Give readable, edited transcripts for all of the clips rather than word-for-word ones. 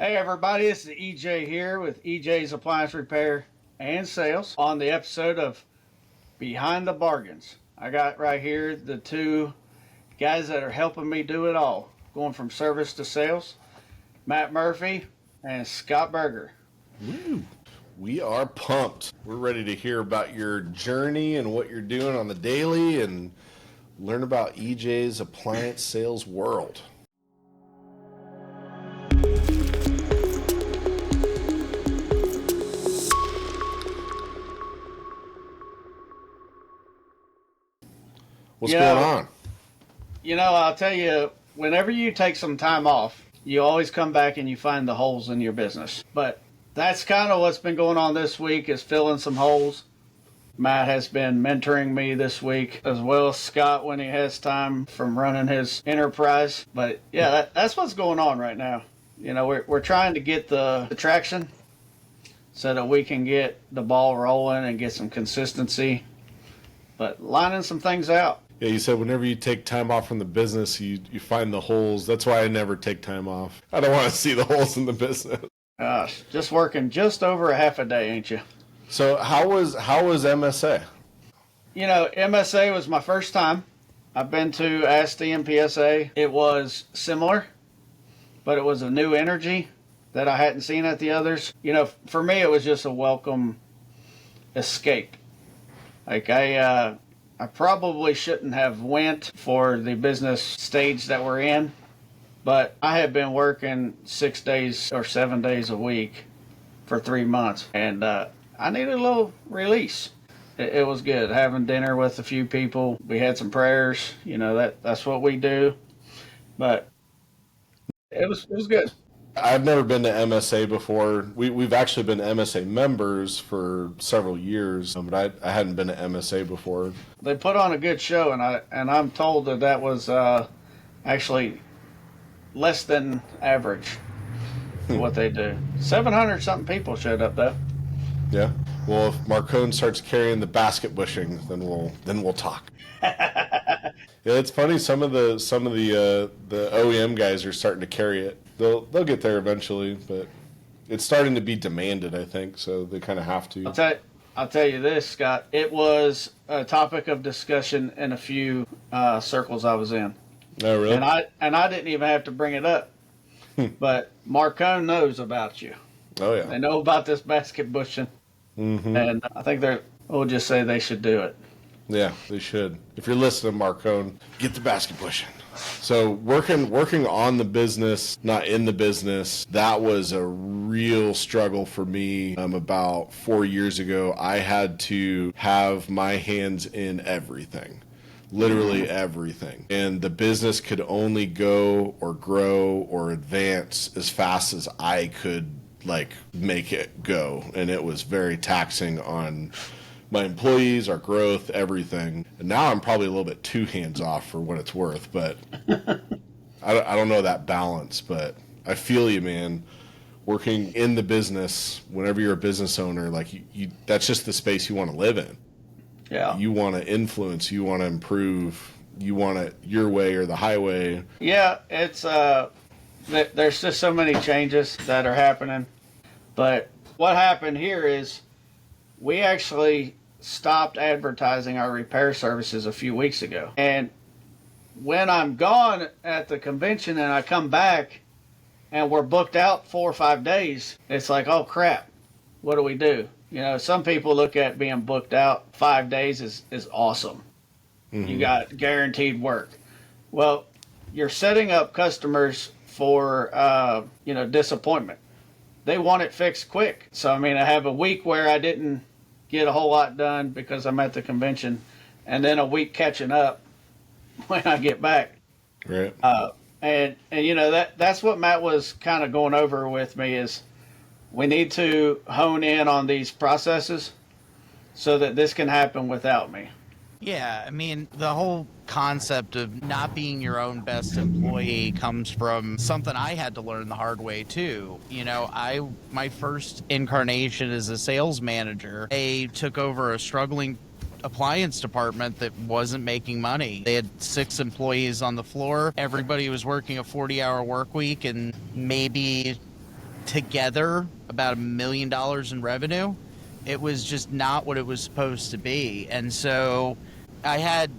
Hey everybody, it's the EJ here with EJ's Appliance Repair and Sales on the episode of Behind the Bargains. I got right here the two guys that are helping me do it all, going from service to sales, Matt Murphy and Scott Berger. Woo. We are pumped. We're ready to hear about your journey and what you're doing on the daily and learn about EJ's appliance sales world. What's going on? I'll tell you, whenever you take some time off, you always come back and you find the holes in your business. But that's kind of what's been going on this week, is filling some holes. Matt has been mentoring me this week, as well as Scott when he has time from running his enterprise. But yeah, that's what's going on right now. We're trying to get the traction so that we can get the ball rolling and get some consistency, but lining some things out. Yeah, you said whenever you take time off from the business, you find the holes. That's why I never take time off. I don't want to see the holes in the business. Gosh, just working just over a half a day, ain't you? So how was MSA? MSA was my first time. I've been to ASTI and PSA. It was similar, but it was a new energy that I hadn't seen at the others. For me, it was just a welcome escape. Like I probably shouldn't have went for the business stage that we're in, but I had been working 6 days or 7 days a week for 3 months, and I needed a little release. It was good having dinner with a few people. We had some prayers. That's what we do, but it was good. I've never been to MSA before. We've actually been MSA members for several years, but I hadn't been to MSA before. They put on a good show, and I'm told that was actually less than average for what they do. 700 something people showed up though. Yeah. Well, if Marcone starts carrying the basket bushing, then we'll talk. Yeah, it's funny. Some of the OEM guys are starting to carry it. They'll get there eventually, but it's starting to be demanded, I think, so they kind of have to. I'll tell you this, Scott. It was a topic of discussion in a few circles I was in. Oh, really? And I didn't even have to bring it up. But Marcone knows about you. Oh, yeah. They know about this basket bushing. Mm-hmm. And I think we'll just say they should do it. Yeah, they should. If you're listening, Marcone, get the basket pushing. So working on the business, not in the business, that was a real struggle for me. About 4 years ago, I had to have my hands in everything. Literally everything. And the business could only go or grow or advance as fast as I could make it go. And it was very taxing on my employees, our growth, everything. And now I'm probably a little bit too hands off for what it's worth, but I don't know that balance, but I feel you, man. Working in the business, whenever you're a business owner, you that's just the space you want to live in. Yeah. You want to influence, you want to improve, you want it your way or the highway. Yeah, it's there's just so many changes that are happening. But what happened here is we actually stopped advertising our repair services a few weeks ago. And when I'm gone at the convention and I come back and we're booked out 4 or 5 days, it's like, oh crap, what do we do? Some people look at being booked out 5 days is awesome. Mm-hmm. You got guaranteed work. Well, you're setting up customers for disappointment. They want it fixed quick. So I have a week where I didn't get a whole lot done because I'm at the convention, and then a week catching up when I get back. Right. And that's what Matt was kind of going over with me, is we need to hone in on these processes so that this can happen without me. Yeah, the whole concept of not being your own best employee comes from something I had to learn the hard way too. My first incarnation as a sales manager, I took over a struggling appliance department that wasn't making money. They had 6 employees on the floor. Everybody was working a 40-hour work week, and maybe together about $1 million in revenue. It was just not what it was supposed to be. And so I had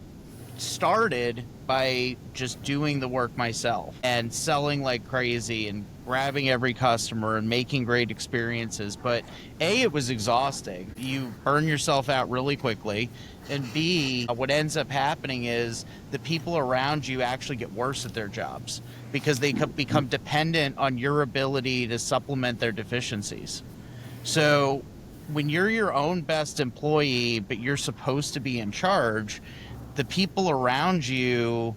started by just doing the work myself and selling like crazy and grabbing every customer and making great experiences. But A, it was exhausting. You burn yourself out really quickly. And B, what ends up happening is the people around you actually get worse at their jobs because they become dependent on your ability to supplement their deficiencies. So when you're your own best employee, but you're supposed to be in charge, the people around you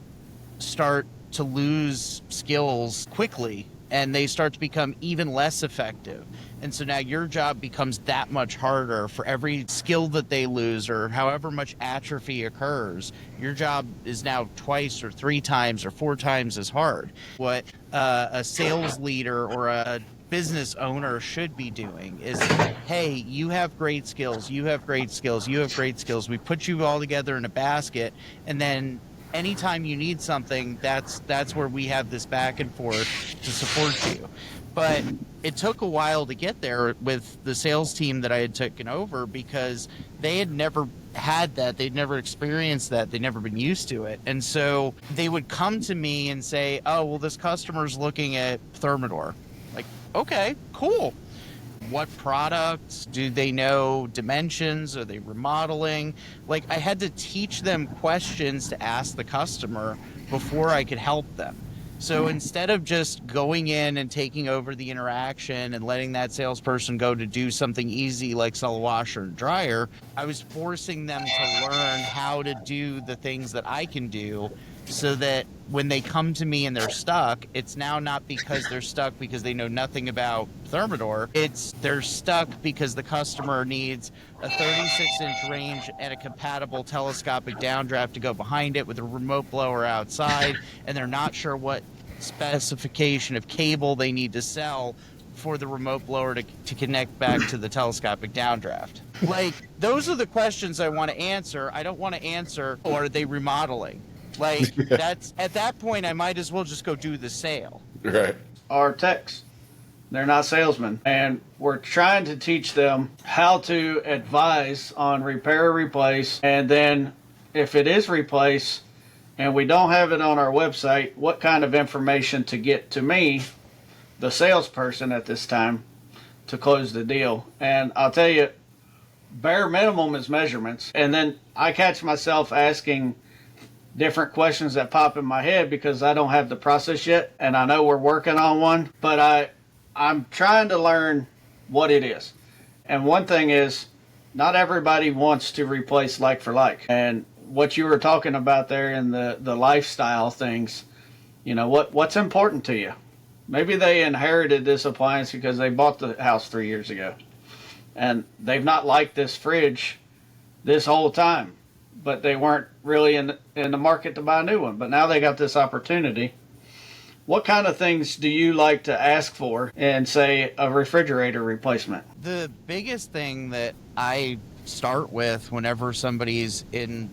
start to lose skills quickly and they start to become even less effective. And so now your job becomes that much harder. For every skill that they lose or however much atrophy occurs, your job is now twice or 3 times or 4 times as hard. What a sales leader or a business owner should be doing is, hey, you have great skills, you have great skills, you have great skills. We put you all together in a basket, and then anytime you need something, that's where we have this back and forth to support you. But it took a while to get there with the sales team that I had taken over because they had never had that. They'd never experienced that. They'd never been used to it. And so they would come to me and say, oh, well, this customer's looking at Thermador. Like, okay, cool. What products? Do they know dimensions? Are they remodeling? Like, I had to teach them questions to ask the customer before I could help them. So instead of just going in and taking over the interaction and letting that salesperson go to do something easy like sell a washer and dryer, I was forcing them to learn how to do the things that I can do so that when they come to me and they're stuck, it's now not because they're stuck because they know nothing about Thermador. It's they're stuck because the customer needs a 36-inch range and a compatible telescopic downdraft to go behind it with a remote blower outside, and they're not sure what specification of cable they need to sell for the remote blower to connect back to the telescopic downdraft. Like, those are the questions I want to answer. I don't want to answer, or are they remodeling? Like, that's at that point, I might as well just go do the sale. Right. Our techs, they're not salesmen. And we're trying to teach them how to advise on repair or replace. And then if it is replace and we don't have it on our website, what kind of information to get to me, the salesperson at this time, to close the deal. And I'll tell you, bare minimum is measurements. And then I catch myself asking different questions that pop in my head because I don't have the process yet, and I know we're working on one, but I'm trying to learn what it is. And one thing is, not everybody wants to replace like for like. And what you were talking about there in the lifestyle things, you know, what's important to you? Maybe they inherited this appliance because they bought the house 3 years ago, and they've not liked this fridge this whole time, but they weren't really in the market to buy a new one. But now they got this opportunity. What kind of things do you like to ask for in, say, a refrigerator replacement? The biggest thing that I start with whenever somebody's in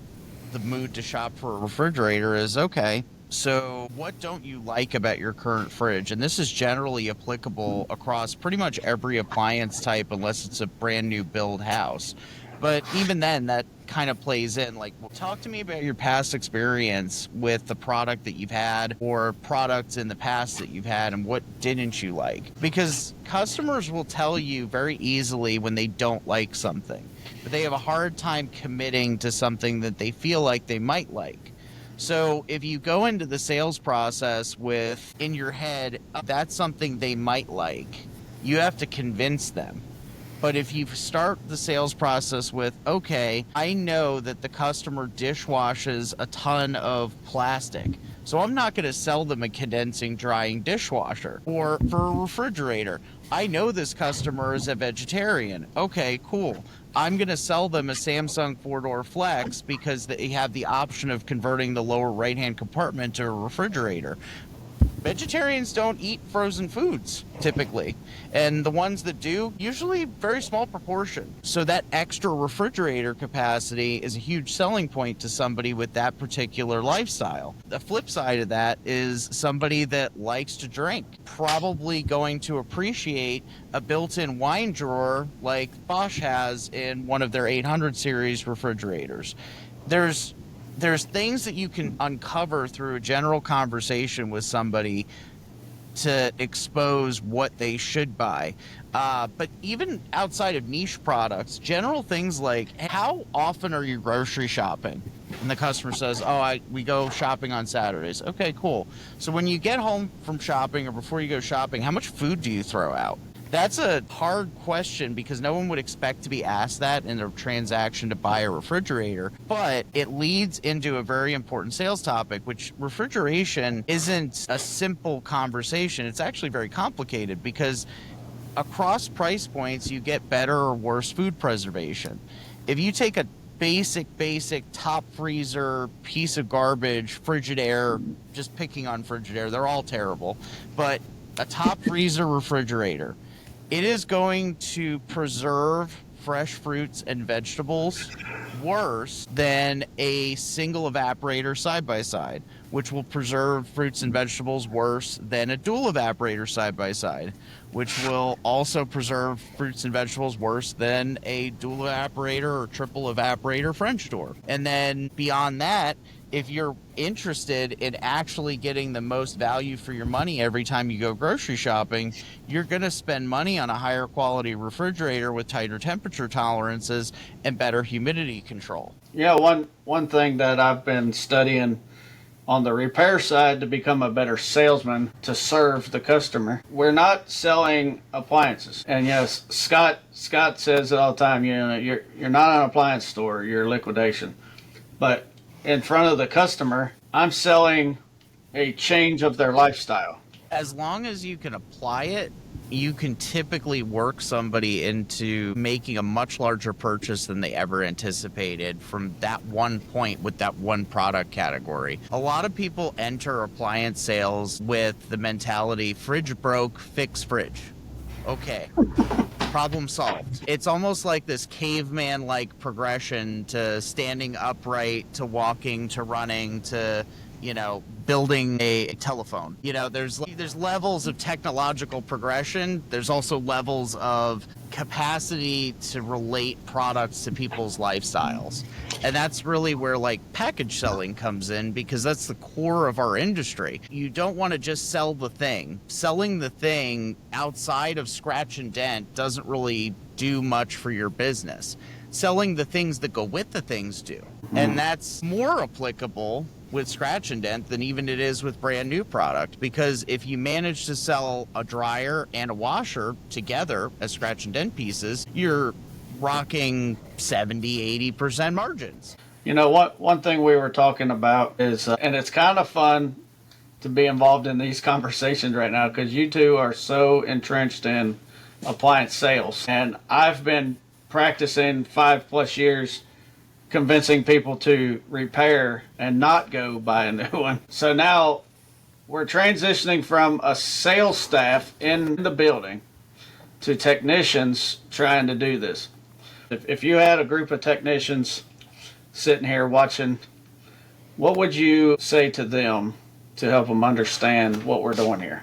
the mood to shop for a refrigerator is, okay, so what don't you like about your current fridge? And this is generally applicable across pretty much every appliance type unless it's a brand new build house. But even then, that kind of plays in. Like, well, talk to me about your past experience with the product that you've had or products in the past that you've had, and what didn't you like? Because customers will tell you very easily when they don't like something, but they have a hard time committing to something that they feel like they might like. So if you go into the sales process with, in your head, that's something they might like, you have to convince them. But if you start the sales process with, okay, I know that the customer dishwashes a ton of plastic, so I'm not going to sell them a condensing drying dishwasher. Or for a refrigerator, I know this customer is a vegetarian. Okay, cool. I'm going to sell them a Samsung 4-door Flex because they have the option of converting the lower right-hand compartment to a refrigerator. Vegetarians don't eat frozen foods typically, and the ones that do, usually very small proportion. So that extra refrigerator capacity is a huge selling point to somebody with that particular lifestyle. The flip side of that is somebody that likes to drink, probably going to appreciate a built-in wine drawer like Bosch has in one of their 800 series refrigerators. There's things that you can uncover through a general conversation with somebody to expose what they should buy. But even outside of niche products, general things like, how often are you grocery shopping? And the customer says, we go shopping on Saturdays. Okay, cool. So when you get home from shopping or before you go shopping, how much food do you throw out? That's a hard question because no one would expect to be asked that in a transaction to buy a refrigerator, but it leads into a very important sales topic, which refrigeration isn't a simple conversation. It's actually very complicated because across price points, you get better or worse food preservation. If you take a basic top freezer piece of garbage, Frigidaire, just picking on Frigidaire, they're all terrible, but a top freezer refrigerator, it is going to preserve fresh fruits and vegetables worse than a single evaporator side-by-side, which will preserve fruits and vegetables worse than a dual evaporator side-by-side, which will also preserve fruits and vegetables worse than a dual evaporator or triple evaporator French door. And then beyond that, if you're interested in actually getting the most value for your money every time you go grocery shopping, you're going to spend money on a higher quality refrigerator with tighter temperature tolerances and better humidity control. Yeah, one thing that I've been studying on the repair side to become a better salesman to serve the customer. We're not selling appliances. And yes, Scott says it all the time, you're not an appliance store, you're liquidation. But in front of the customer, I'm selling a change of their lifestyle. As long as you can apply it, you can typically work somebody into making a much larger purchase than they ever anticipated from that one point with that one product category. A lot of people enter appliance sales with the mentality, fridge broke, fix fridge. Okay. Problem solved. It's almost like this caveman-like progression to standing upright, to walking, to running, to, building a telephone. There's levels of technological progression. There's also levels of capacity to relate products to people's lifestyles. And that's really where package selling comes in, because that's the core of our industry. You don't want to just sell the thing. Selling the thing outside of scratch and dent doesn't really do much for your business. Selling the things that go with the things do. And that's more applicable with scratch and dent than even it is with brand new product, because if you manage to sell a dryer and a washer together as scratch and dent pieces, you're rocking 70-80% margins. One thing we were talking about is, and it's kind of fun to be involved in these conversations right now because you two are so entrenched in appliance sales, and I've been practicing 5+ years convincing people to repair and not go buy a new one. So now we're transitioning from a sales staff in the building to technicians trying to do this. If you had a group of technicians sitting here watching, what would you say to them to help them understand what we're doing here?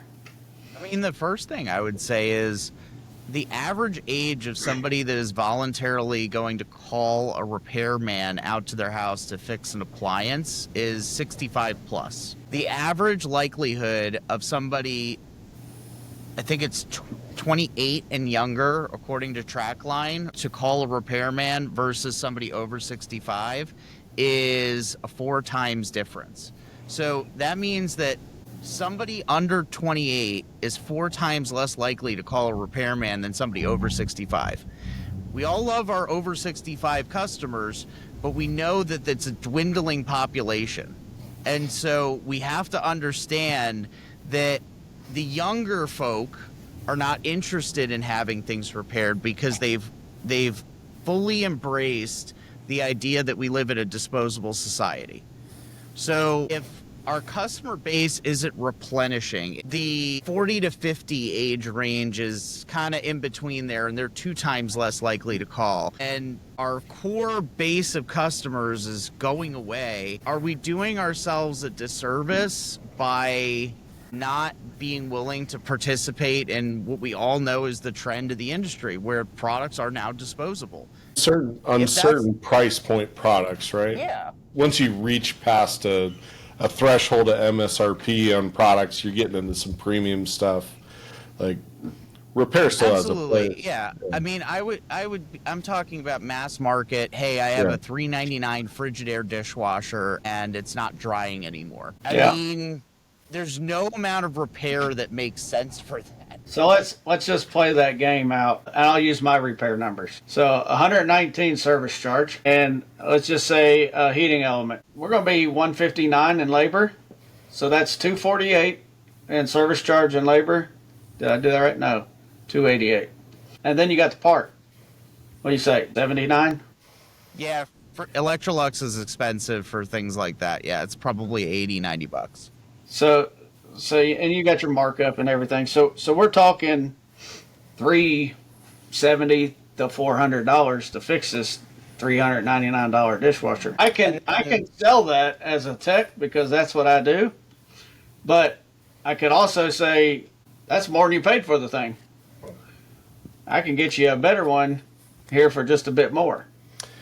I mean, the first thing I would say is the average age of somebody that is voluntarily going to call a repairman out to their house to fix an appliance is 65 plus. The average likelihood of somebody, I think it's 28 and younger, according to Trackline, to call a repairman versus somebody over 65 is a 4 times difference. So that means that somebody under 28 is 4 times less likely to call a repairman than somebody over 65. We all love our over 65 customers, but we know that it's a dwindling population. And so we have to understand that the younger folk are not interested in having things repaired because they've fully embraced the idea that we live in a disposable society. So if our customer base isn't replenishing. The 40 to 50 age range is kind of in between there, and they're 2 times less likely to call. And our core base of customers is going away. Are we doing ourselves a disservice by not being willing to participate in what we all know is the trend of the industry, where products are now disposable? Certain price point products, right? Yeah. Once you reach past a threshold of MSRP on products, you're getting into some premium stuff. Like repair still has a place. Yeah. I mean, I'm talking about mass market. Hey, I have a $3.99 Frigidaire dishwasher and it's not drying anymore. I mean, there's no amount of repair that makes sense for that. So let's just play that game out, and I'll use my repair numbers. So 119 service charge, and let's just say a heating element. We're going to be 159 in labor, so that's 248 in service charge and labor. Did I do that right? No, 288. And then you got the part. What do you say? 79? Yeah, Electrolux is expensive for things like that. Yeah, it's probably $80-90. So and you got your markup and everything. So we're talking $370 to $400 to fix this $399 dishwasher. I can sell that as a tech because that's what I do. But I could also say that's more than you paid for the thing. I can get you a better one here for just a bit more.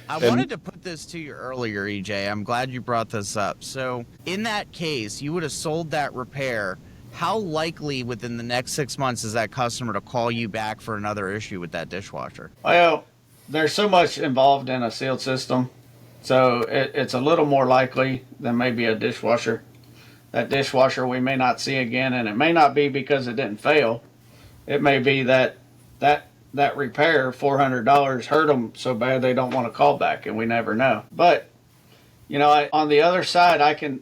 I wanted to put this to you earlier, EJ. I'm glad you brought this up. So in that case, you would have sold that repair. How likely within the next 6 months is that customer to call you back for another issue with that dishwasher? Well, there's so much involved in a sealed system, so it's a little more likely than maybe a dishwasher. That dishwasher we may not see again, and it may not be because it didn't fail. It may be that repair, $400, hurt them so bad they don't want to call back, and we never know. But on the other side, I can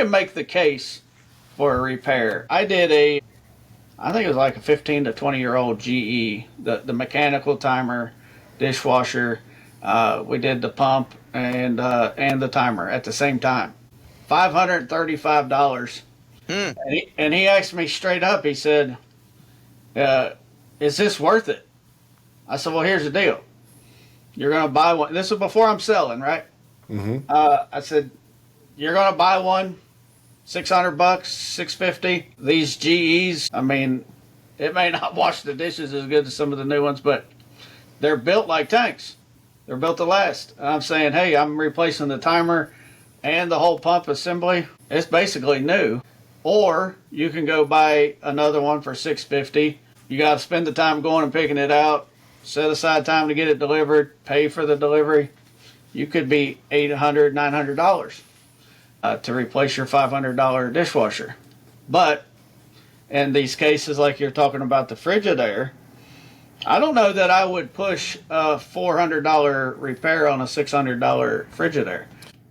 make the case for a repair. I did I think it was like a 15 to 20-year-old GE, the mechanical timer dishwasher. We did the pump and the timer at the same time. $535. And he asked me straight up. He said, is this worth it? I said, well, here's the deal. You're going to buy one. This is before I'm selling, right? Mm-hmm. I said, you're going to buy one, $600, $650. These GEs, I mean, it may not wash the dishes as good as some of the new ones, but they're built like tanks. They're built to last. And I'm saying, hey, I'm replacing the timer and the whole pump assembly. It's basically new. Or you can go buy another one for $650. You got to spend the time going and picking it out, set aside time to get it delivered, pay for the delivery. You could be $800, $900 to replace your $500 dishwasher. But in these cases, like you're talking about the Frigidaire, I don't know that I would push a $400 repair on a $600 Frigidaire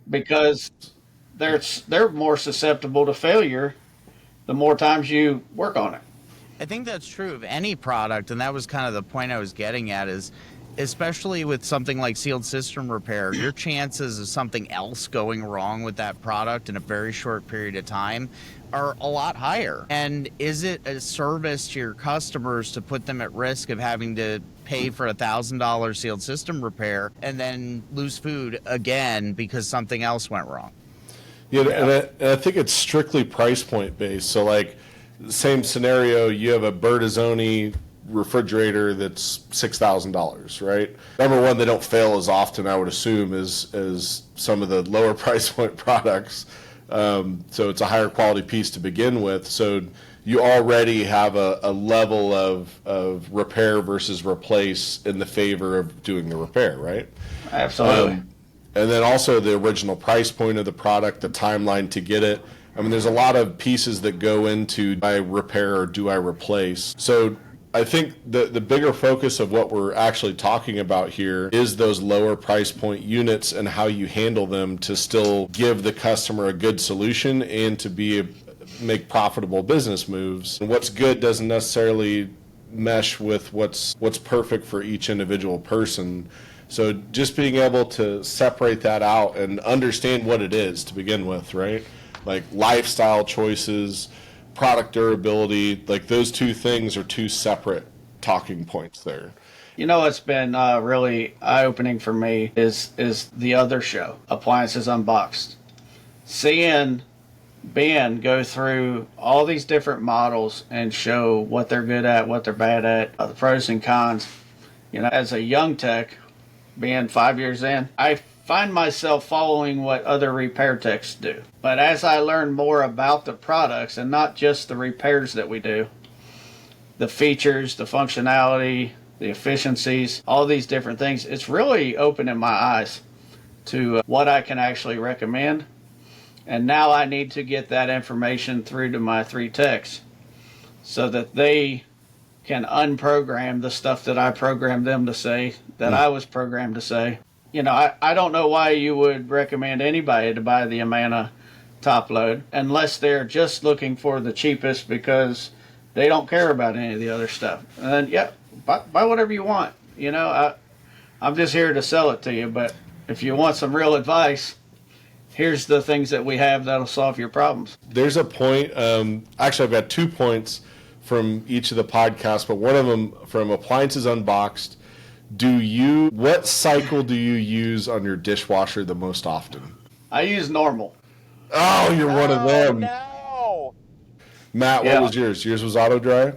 because they're more susceptible to failure the more times you work on it. I think that's true of any product, and that was kind of the point I was getting at, is especially with something like sealed system repair, your chances of something else going wrong with that product in a very short period of time are a lot higher. And is it a service to your customers to put them at risk of having to pay for a $1,000 sealed system repair and then lose food again because something else went wrong? Yeah, and I think it's strictly price point based. So like, same scenario, you have a Bertazzoni refrigerator that's $6,000, right? Number one, they don't fail as often, I would assume, as some of the lower price point products. So it's a higher quality piece to begin with. So you already have a level of repair versus replace in the favor of doing the repair, right? Absolutely. And then also the original price point of the product, the timeline to get it. I mean, there's a lot of pieces that go into do I repair or do I replace. So I think the bigger focus of what we're actually talking about here is those lower price point units and how you handle them to still give the customer a good solution and to make profitable business moves. And what's good doesn't necessarily mesh with what's perfect for each individual person. So just being able to separate that out and understand what it is to begin with, right? Like lifestyle choices, product durability, like those two things are two separate talking points there. You know what's been really eye-opening for me is the other show, Appliances Unboxed. Seeing Ben go through all these different models and show what they're good at, what they're bad at, the pros and cons. You know, as a young tech, being 5 years in, I find myself following what other repair techs do. But as I learn more about the products and not just the repairs that we do, the features, the functionality, the efficiencies, all these different things, it's really opening my eyes to what I can actually recommend. And now I need to get that information through to my 3 techs so that they can unprogram the stuff that I programmed them to say, that I was programmed to say. You know, I don't know why you would recommend anybody to buy the Amana top load unless they're just looking for the cheapest because they don't care about any of the other stuff. And then, yeah, buy whatever you want. You know, I'm just here to sell it to you, but if you want some real advice, here's the things that we have that'll solve your problems. There's a point, actually I've got 2 points from each of the podcasts, but one of them from Appliances Unboxed. What cycle do you use on your dishwasher the most often? I use normal. Oh, you're one of them. No. Matt, what was yours? Yours was auto dry?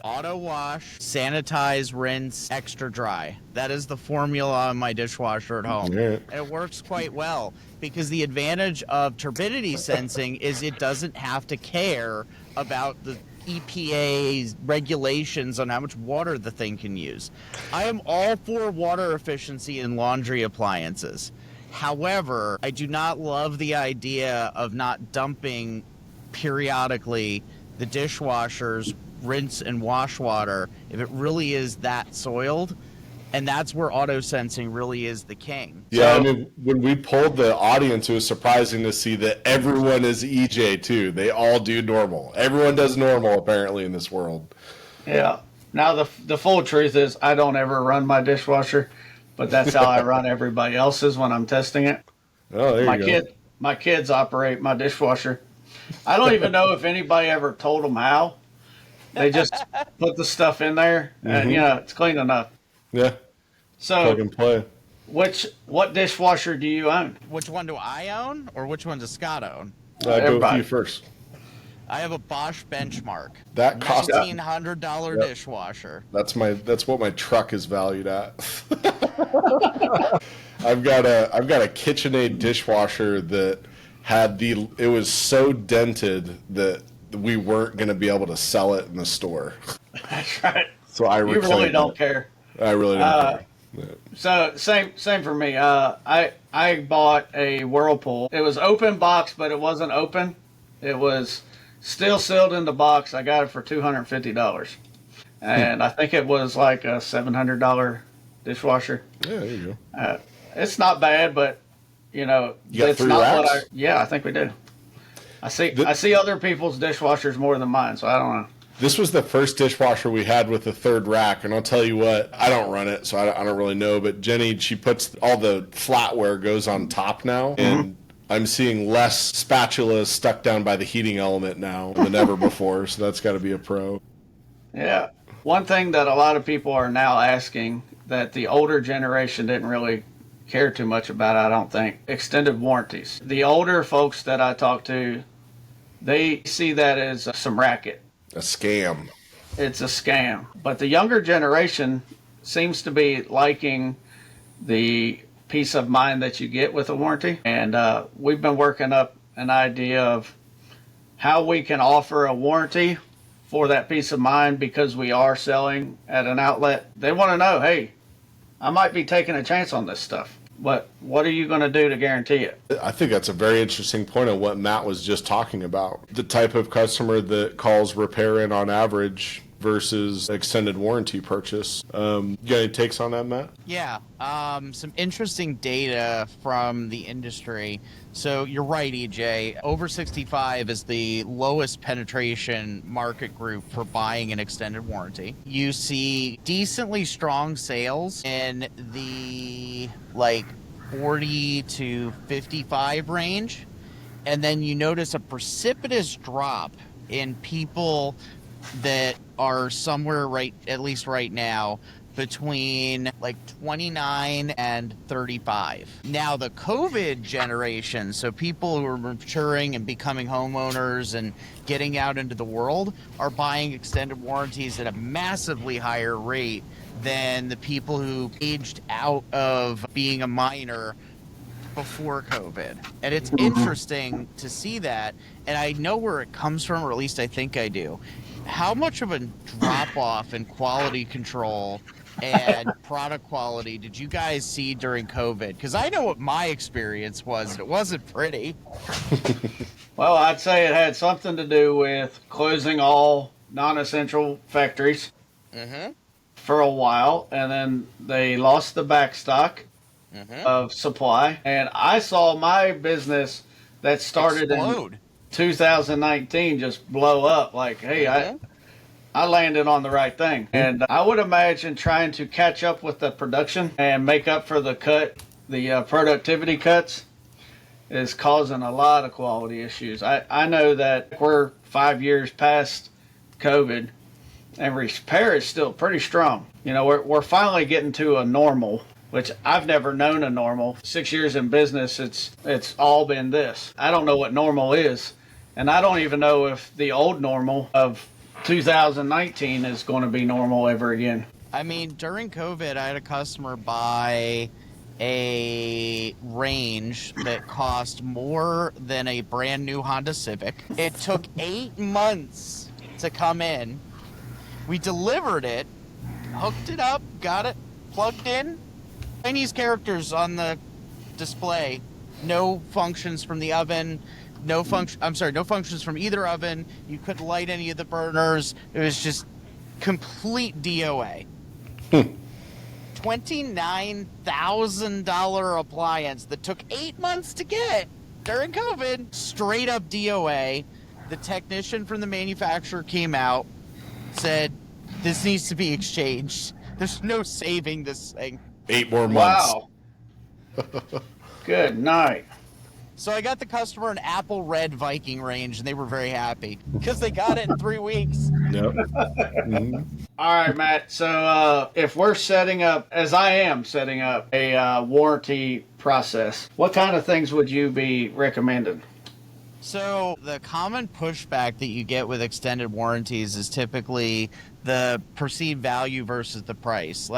Auto wash, sanitize, rinse, extra dry. That is the formula on my dishwasher at home. Yeah. And it works quite well because the advantage of turbidity sensing is it doesn't have to care about the EPA's regulations on how much water the thing can use. I am all for water efficiency in laundry appliances. However, I do not love the idea of not dumping periodically the dishwasher's rinse and wash water if it really is that soiled. And that's where auto sensing really is the king. Yeah, I mean, when we polled the audience, it was surprising to see that everyone is EJ too. They all do normal. Everyone does normal apparently in this world. Yeah. Now the full truth is I don't ever run my dishwasher, but that's how I run everybody else's when I'm testing it. Oh, there you go. My kids operate my dishwasher. I don't even know if anybody ever told them how. They just put the stuff in there, and you know it's clean enough. Yeah. So Plug and play. what dishwasher do you own? Which one do I own, or which one does Scott own? Go with you first. I have a Bosch Benchmark. That cost $1,900 dishwasher. That's what my truck is valued at. I've got a KitchenAid dishwasher that it was so dented that we weren't going to be able to sell it in the store. That's right. So I You really don't care. I really don't care. Yeah. So same for me. I bought a Whirlpool. It was open box, but it wasn't open. It was still sealed in the box. I got it for $250, and I think it was like a $700 dishwasher. Yeah, there you go. It's not bad, but you know, got it's 3 not racks? what I think we do. I see other people's dishwashers more than mine, so I don't know. This was the first dishwasher we had with the 3rd rack, and I'll tell you what, I don't run it, so I don't really know, but Jenny, she puts all the flatware goes on top now, and I'm seeing less spatulas stuck down by the heating element now than ever before, so that's got to be a pro. Yeah. One thing that a lot of people are now asking that the older generation didn't really care too much about, I don't think, extended warranties. The older folks that I talk to, they see that as some racket. A scam. It's a scam. But the younger generation seems to be liking the peace of mind that you get with a warranty. And we've been working up an idea of how we can offer a warranty for that peace of mind because we are selling at an outlet. They want to know, hey, I might be taking a chance on this stuff. But what are you going to do to guarantee it? I think that's a very interesting point on what Matt was just talking about. The type of customer that calls repair in on average versus extended warranty purchase. You got any takes on that, Matt? Yeah, some interesting data from the industry. So you're right, EJ. Over 65 is the lowest penetration market group for buying an extended warranty. You see decently strong sales in the 40 to 55 range. And then you notice a precipitous drop in people that are somewhere at least right now, between 29 and 35. Now, the COVID generation, so people who are maturing and becoming homeowners and getting out into the world, are buying extended warranties at a massively higher rate than the people who aged out of being a minor before COVID. And it's interesting to see that. And I know where it comes from, or at least I think I do. How much of a drop off in quality control and product quality did you guys see during COVID? Because I know what my experience was, and it wasn't pretty. Well, I'd say it had something to do with closing all non-essential factories for a while, and then they lost the backstock of supply. And I saw my business that started in 2019 just blow up. Hey, I landed on the right thing. And I would imagine trying to catch up with the production and make up for the productivity cuts is causing a lot of quality issues. I know that we're 5 years past COVID and repair is still pretty strong. We're finally getting to a normal, which I've never known a normal. 6 years in business, it's all been this. I don't know what normal is. And I don't even know if the old normal of 2019 is going to be normal ever again. I mean, during COVID, I had a customer buy a range that cost more than a brand new Honda Civic. It took 8 months to come in. We delivered it, hooked it up, got it plugged in. Chinese characters on the display. No functions from the oven. No functions from either oven. You couldn't light any of the burners. It was just complete DOA. $29,000 appliance that took 8 months to get during COVID. Straight up DOA. The technician from the manufacturer came out, said, this needs to be exchanged. There's no saving this thing. 8 more months. Wow. Good night. So I got the customer an Apple Red Viking range, and they were very happy because they got it in 3 weeks. Yep. All right, Matt. So if we're setting up, as I am setting up, a warranty process, what kind of things would you be recommending? So the common pushback that you get with extended warranties is typically the perceived value versus the price.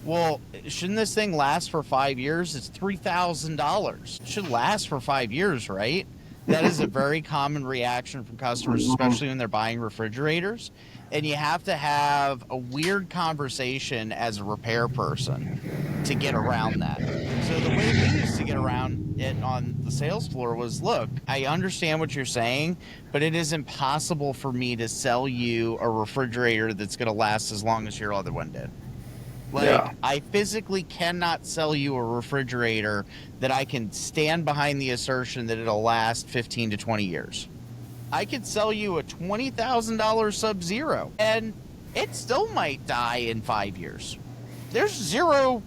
Well, shouldn't this thing last for 5 years? It's $3,000. It should last for 5 years, right? That is a very common reaction from customers, especially when they're buying refrigerators. And you have to have a weird conversation as a repair person to get around that. So the way we used to get around it on the sales floor was, look, I understand what you're saying, but it is impossible for me to sell you a refrigerator that's going to last as long as your other one did. I physically cannot sell you a refrigerator that I can stand behind the assertion that it'll last 15 to 20 years. I could sell you a $20,000 Sub-Zero, and it still might die in 5 years. There's zero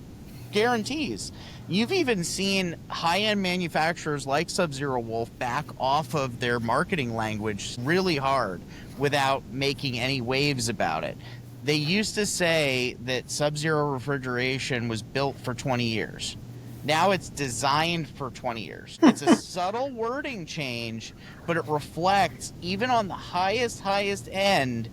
guarantees. You've even seen high-end manufacturers like Sub-Zero Wolf back off of their marketing language really hard without making any waves about it. They used to say that Sub-Zero refrigeration was built for 20 years. Now it's designed for 20 years. It's a subtle wording change, but it reflects, even on the highest end,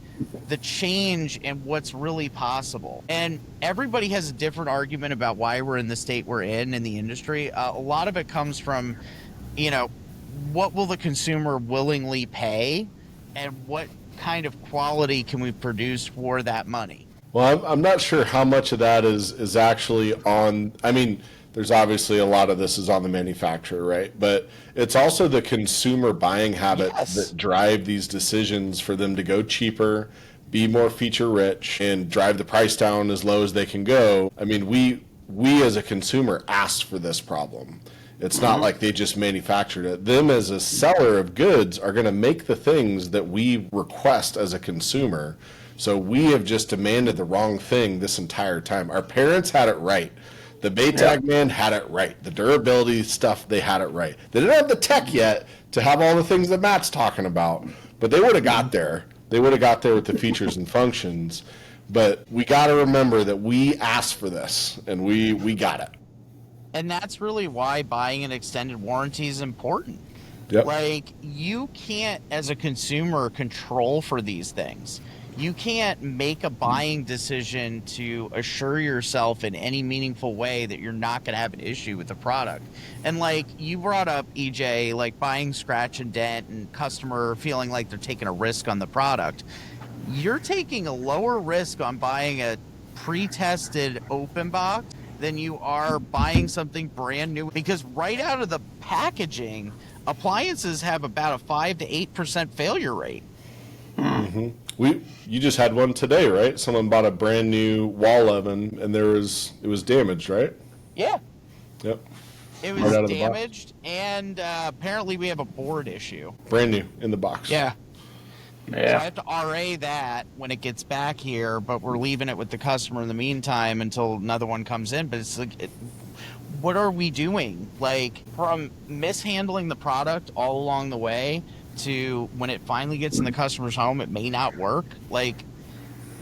the change in what's really possible. And everybody has a different argument about why we're in the state we're in the industry. A lot of it comes from, what will the consumer willingly pay, and what kind of quality can we produce for that money? Well, I'm not sure how much of that is actually on, there's obviously a lot of this is on the manufacturer, right? But it's also the consumer buying habits that drive these decisions for them to go cheaper, be more feature rich and drive the price down as low as they can go. I mean, we as a consumer asked for this problem. It's not like they just manufactured it. Them as a seller of goods are going to make the things that we request as a consumer. So we have just demanded the wrong thing this entire time. Our parents had it right. The Baytag man had it right. The durability stuff, they had it right. They didn't have the tech yet to have all the things that Matt's talking about, but they would have got there. They would have got there with the features and functions. But we got to remember that we asked for this, and we got it. And that's really why buying an extended warranty is important. Yep. Like, you can't, as a consumer, control for these things. You can't make a buying decision to assure yourself in any meaningful way that you're not going to have an issue with the product. And like you brought up, EJ, like buying scratch and dent and customer feeling like they're taking a risk on the product. You're taking a lower risk on buying a pre-tested open box than you are buying something brand new, because right out of the packaging, appliances have about a 5 to 8% failure rate. Mm-hmm. You just had one today, right? Someone bought a brand new wall oven, and it was damaged, right? Yeah. Yep. It was damaged, and apparently we have a board issue. Brand new in the box. Yeah. Yeah. So I have to RA that when it gets back here, but we're leaving it with the customer in the meantime until another one comes in. But it's like, what are we doing? Like, from mishandling the product all along the way to when it finally gets in the customer's home, it may not work. Like,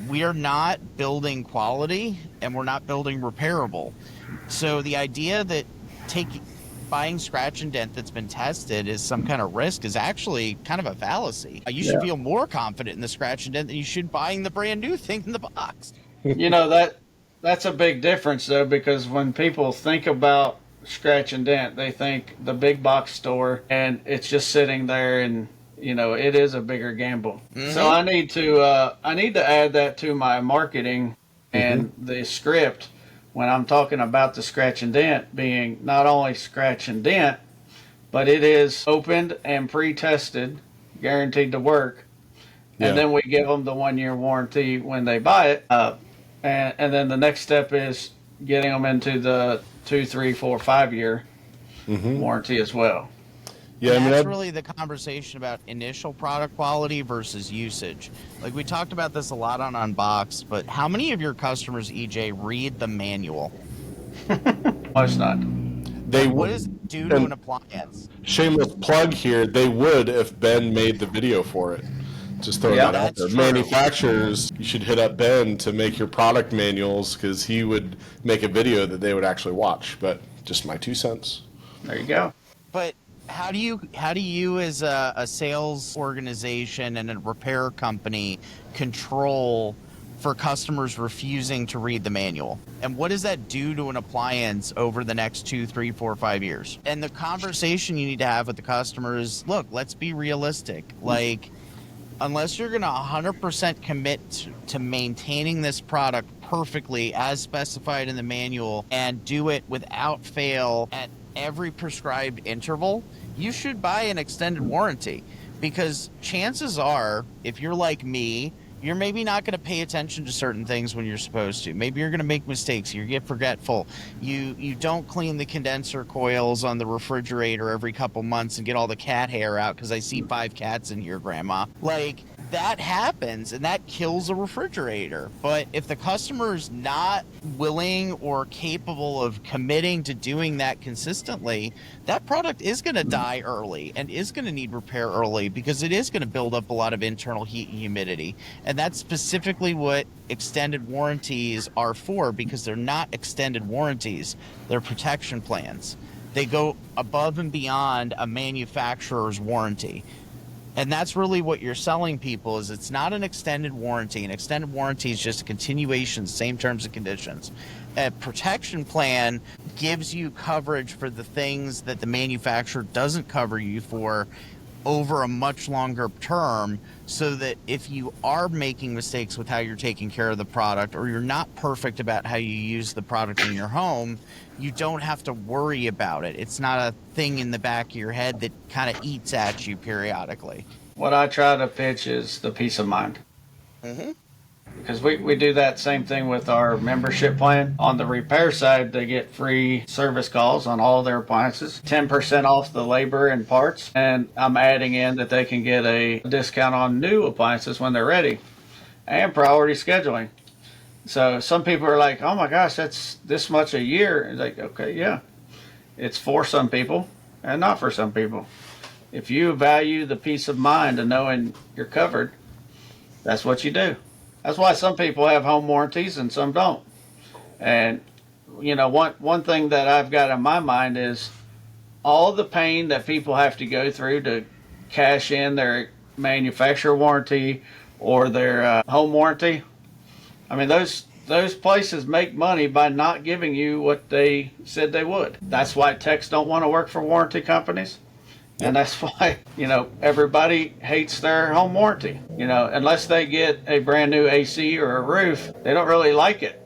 we are not building quality, and we're not building repairable. So the idea that buying scratch and dent that's been tested is some kind of risk is actually kind of a fallacy. You should feel more confident in the scratch and dent than you should buying the brand new thing in the box. You know, that's a big difference, though, because when people think about scratch and dent, they think the big box store, and it's just sitting there, and you know, it is a bigger gamble. Mm-hmm. So I need to add that to my marketing and the script when I'm talking about the scratch and dent being not only scratch and dent, but it is opened and pre-tested, guaranteed to work. Yeah. And then we give them the 1-year warranty when they buy it. And then the next step is getting them into the 2, 3, 4, 5-year warranty as well. Yeah, that's really the conversation about initial product quality versus usage. Like, we talked about this a lot on Unboxed, but how many of your customers, EJ, read the manual? Most not. What does it do to an appliance? Shameless plug here, they would if Ben made the video for it. Just throwing that out there. True. Manufacturers, you should hit up Ben to make your product manuals, because he would make a video that they would actually watch. But just my 2 cents. There you go. But how do you as a sales organization and a repair company control for customers refusing to read the manual? And what does that do to an appliance over the next 2, 3, 4, 5 years? And the conversation you need to have with the customer is, look, let's be realistic. Like, unless you're going to 100% commit to maintaining this product perfectly as specified in the manual and do it without fail at every prescribed interval, you should buy an extended warranty. Because chances are, if you're like me, you're maybe not going to pay attention to certain things when you're supposed to. Maybe you're going to make mistakes. You get forgetful. You don't clean the condenser coils on the refrigerator every couple months and get all the cat hair out, because I see 5 cats in here, Grandma. Like, that happens, and that kills a refrigerator. But if the customer is not willing or capable of committing to doing that consistently, that product is going to die early and is going to need repair early, because it is going to build up a lot of internal heat and humidity. And that's specifically what extended warranties are for, because they're not extended warranties. They're protection plans. They go above and beyond a manufacturer's warranty. And that's really what you're selling people, is it's not an extended warranty. An extended warranty is just a continuation, same terms and conditions. A protection plan gives you coverage for the things that the manufacturer doesn't cover you for over a much longer term, so that if you are making mistakes with how you're taking care of the product, or you're not perfect about how you use the product in your home, you don't have to worry about it. It's not a thing in the back of your head that kind of eats at you periodically. What I try to pitch is the peace of mind. Because we do that same thing with our membership plan. On the repair side, they get free service calls on all their appliances, 10% off the labor and parts, and I'm adding in that they can get a discount on new appliances when they're ready, and priority scheduling. So some people are like, oh my gosh, that's this much a year. It's like, okay, yeah. It's for some people and not for some people. If you value the peace of mind of knowing you're covered, that's what you do. That's why some people have home warranties and some don't. And you know, one thing that I've got in my mind is all the pain that people have to go through to cash in their manufacturer warranty or their home warranty. I mean, those places make money by not giving you what they said they would. That's why techs don't want to work for warranty companies. And that's why, you know, everybody hates their home warranty. You know, unless they get a brand new AC or a roof, they don't really like it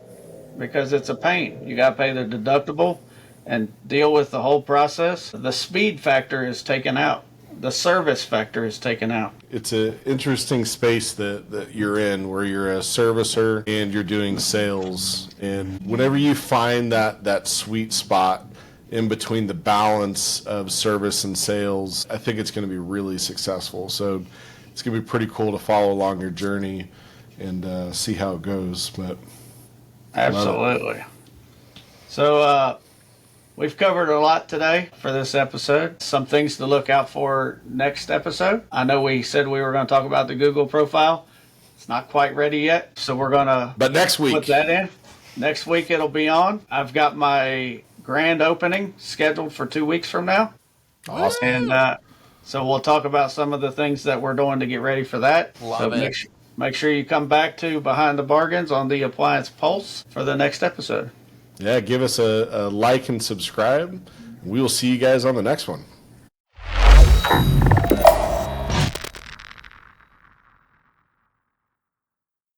because it's a pain. You got to pay the deductible and deal with the whole process. The speed factor is taken out. The service factor is taken out. It's an interesting space that you're in where you're a servicer and you're doing sales. And whenever you find that sweet spot in between the balance of service and sales, I think it's going to be really successful. So it's going to be pretty cool to follow along your journey and see how it goes. But absolutely. So we've covered a lot today for this episode. Some things to look out for next episode. I know we said we were going to talk about the Google profile. It's not quite ready yet, so we're going to But next week, put that in. Next week it'll be on. I've got my grand opening scheduled for 2 weeks from now. Awesome. And so we'll talk about some of the things that we're doing to get ready for that. Love it. Make sure you come back to Behind the Bargains on the Appliance Pulse for the next episode. Yeah, give us a like and subscribe. We will see you guys on the next one.